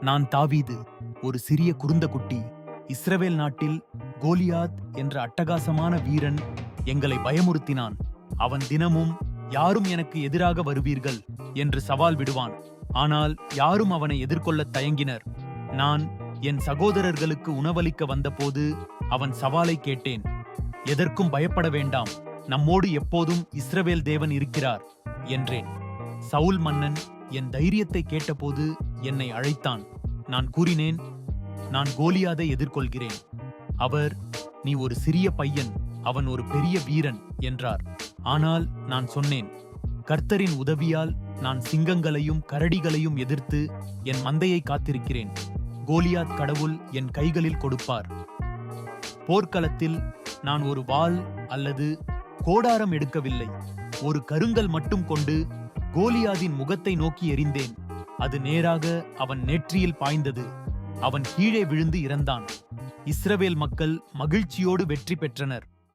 நான் தாவீது, ஒரு சிறிய குருந்தக்குட்டி. இஸ்ரவேல் நாட்டில் கோலியாத் என்ற அட்டகாசமான வீரன் எங்களை பயமுறுத்தினான். அவன் தினமும், யாரும் எனக்கு எதிராக வருவீர்கள் என்று சவால் விடுவான். ஆனால் யாரும் அவனை எதிர்கொள்ளத் தயங்கினர். நான் என் சகோதரர்களுக்கு உணவளிக்க வந்தபோது அவன் சவாலை கேட்டேன். எதற்கும் பயப்பட வேண்டாம், நம்மோடு எப்போதும் இஸ்ரவேல் தேவன் இருக்கிறார் என்றேன். சவுல் மன்னன் என் தைரியத்தை கேட்டபோது என்னை அழைத்தான். நான் கூறினேன், நான் கோலியாதை எதிர்கொள்கிறேன். அவர், நீ ஒரு சிறிய பையன், அவன் ஒரு பெரிய வீரன் என்றார். ஆனால் நான் சொன்னேன், கர்த்தரின் உதவியால் நான் சிங்கங்களையும் கரடிகளையும் எதிர்த்து என் மந்தையை காத்திருக்கிறேன். கோலியாத் கடவுள் என் கைகளில் கொடுப்பார். போர்க்களத்தில் நான் ஒரு வாள் அல்லது கோடாரம் எடுக்கவில்லை. ஒரு கருங்கல் மட்டும் கொண்டு கோலியாதின் முகத்தை நோக்கி எறிந்தேன். அது நேராக அவன் நெற்றியில் பாய்ந்தது. அவன் கீழே விழுந்து இறந்தான். இஸ்ரவேல் மக்கள் மகிழ்ச்சியோடு வெற்றி பெற்றனர்.